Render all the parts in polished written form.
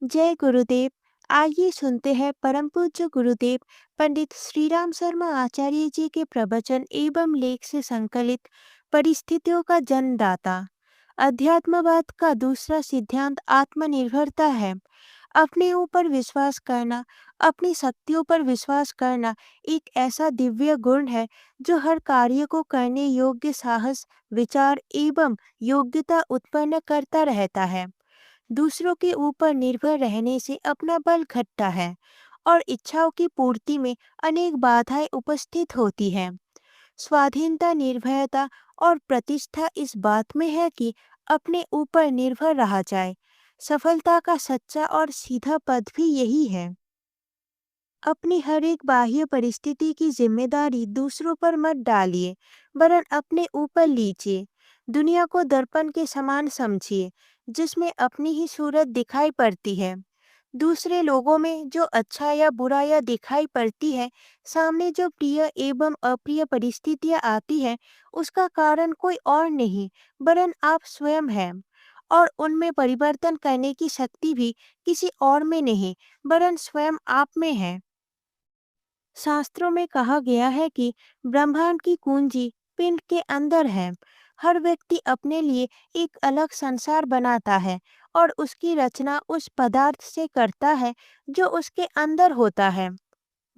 जय गुरुदेव। आइए सुनते हैं परम पूज्य गुरुदेव पंडित श्री राम शर्मा आचार्य जी के प्रवचन एवं लेख से संकलित परिस्थितियों का जन्मदाता। अध्यात्मवाद का दूसरा सिद्धांत आत्मनिर्भरता है। अपने ऊपर विश्वास करना, अपनी शक्तियों पर विश्वास करना एक ऐसा दिव्य गुण है जो हर कार्य को करने योग्य साहस, विचार एवं योग्यता उत्पन्न करता रहता है। दूसरों के ऊपर निर्भर रहने से अपना बल घटता है और इच्छाओं की पूर्ति में अनेक बाधाएं उपस्थित होती हैं। स्वाधीनता, निर्भयता और प्रतिष्ठा इस बात में है कि अपने ऊपर निर्भर रहा जाए। सफलता का सच्चा और सीधा पद भी यही है। अपनी हर एक बाह्य परिस्थिति की जिम्मेदारी दूसरों पर मत डालिए, वरन अपने ऊपर लीजिए। दुनिया को दर्पण के समान समझिए, जिसमें अपनी ही सूरत दिखाई पड़ती है। दूसरे लोगों में जो अच्छा या बुरा या दिखाई पड़ती है, सामने जो प्रिय एवं अप्रिय परिस्थितियां आती हैं, उसका कारण कोई और नहीं, वरन आप स्वयं हैं। और उनमें परिवर्तन करने की शक्ति भी किसी और में नहीं, वरन स्वयं आप में है। शास्त्रों में कहा गया है कि ब्रह्मांड की कुंजी पिंड के अंदर है। हर व्यक्ति अपने लिए एक अलग संसार बनाता है और उसकी रचना उस पदार्थ से करता है जो उसके अंदर होता है।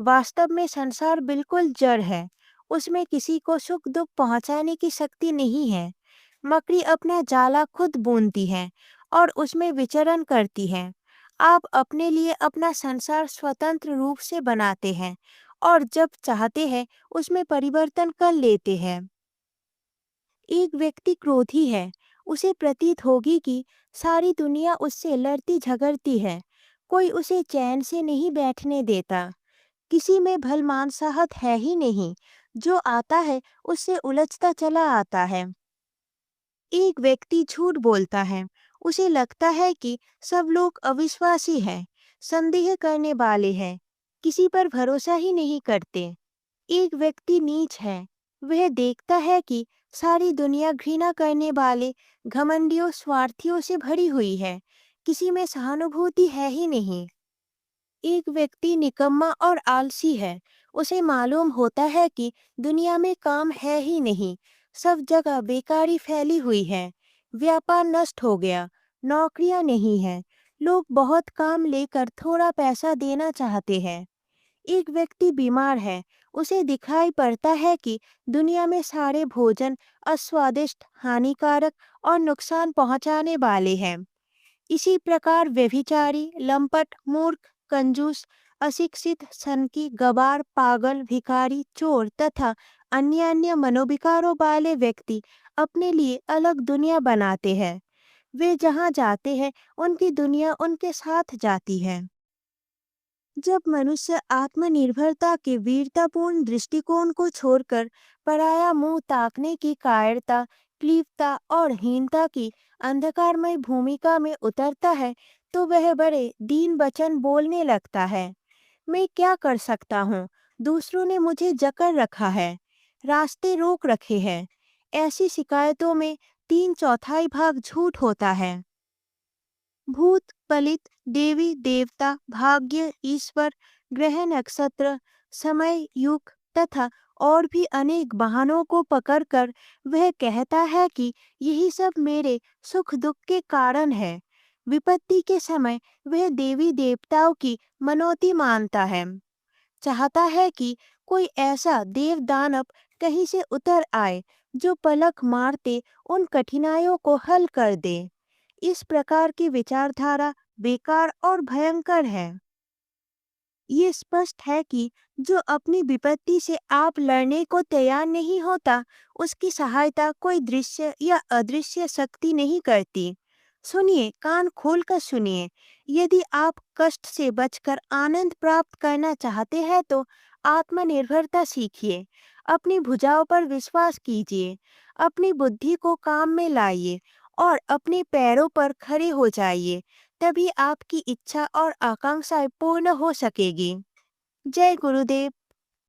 वास्तव में संसार बिल्कुल जड़ है। उसमें किसी को सुख दुख पहुंचाने की शक्ति नहीं है। मकड़ी अपना जाला खुद बुनती है और उसमें विचरण करती है। आप अपने लिए अपना संसार स्वतंत्र रूप से बनाते हैं और जब चाहते हैं उसमें परिवर्तन कर लेते हैं। एक व्यक्ति क्रोधी है, उसे प्रतीत होगी कि सारी दुनिया उससे लड़ती झगड़ती है। कोई उसे चैन से नहीं बैठने देता। किसी में भलमानसाहत है ही नहीं। जो आता है उससे उलझता चला आता है। एक व्यक्ति झूठ बोलता है, उसे लगता है कि सब लोग अविश्वासी हैं, संदेह करने वाले हैं, किसी पर भरोसा ही नहीं करते। एक व्यक्ति नीच है, वह देखता है कि सारी दुनिया घृणा करने वाले घमंडियों, स्वार्थियों से भरी हुई है, किसी में सहानुभूति है ही नहीं। एक व्यक्ति निकम्मा और आलसी है, उसे मालूम होता है कि दुनिया में काम है ही नहीं, सब जगह बेकारी फैली हुई है, व्यापार नष्ट हो गया, नौकरियां नहीं हैं, लोग बहुत काम लेकर थोड़ा पैसा देना चाहते हैं। एक व्यक्ति बीमार है, उसे दिखाई पड़ता है कि दुनिया में सारे भोजन अस्वादिष्ट, हानिकारक और नुकसान पहुंचाने वाले हैं। इसी प्रकार व्यभिचारी, लंपट, मूर्ख, कंजूस, अशिक्षित, सनकी, गवार, पागल, भिखारी, चोर तथा अन्य अन्य मनोविकारों वाले व्यक्ति अपने लिए अलग दुनिया बनाते हैं। वे जहाँ जाते हैं उनकी दुनिया उनके साथ जाती है। जब मनुष्य आत्मनिर्भरता के वीरतापूर्ण दृष्टिकोण को छोड़कर पराया मुंह ताकने की कायरता, क्लीबता और हीनता की अंधकारमय भूमिका में उतरता है, तो वह बड़े दीन वचन बोलने लगता है। मैं क्या कर सकता हूँ? दूसरों ने मुझे जकड़ रखा है, रास्ते रोक रखे हैं। ऐसी शिकायतों में 3/4 भाग झूठ होता है। भूत, पलित, देवी देवता, भाग्य, ईश्वर, ग्रह नक्षत्र, समय, युग तथा और भी अनेक बहानों को पकड़कर वह कहता है कि यही सब मेरे सुख दुख के कारण है। विपत्ति के समय वह देवी देवताओं की मनौती मानता है, चाहता है कि कोई ऐसा देव दानव कहीं से उतर आए जो पलक मारते उन कठिनाइयों को हल कर दे। इस प्रकार की विचारधारा बेकार और भयंकर है। ये स्पष्ट है कि जो अपनी विपत्ति से आप लड़ने को तैयार नहीं होता, उसकी सहायता कोई दृश्य या अदृश्य शक्ति नहीं करती। सुनिए, कान खोलकर सुनिए। यदि आप कष्ट से बचकर आनंद प्राप्त करना चाहते हैं तो आत्मनिर्भरता सीखिए। अपनी भुजाओं पर विश्वास कीजिए, अपनी बुद्धि को काम में लाइए और अपने पैरों पर खड़े हो जाइए। तभी आपकी इच्छा और आकांक्षाएं पूर्ण हो सकेगी। जय गुरुदेव।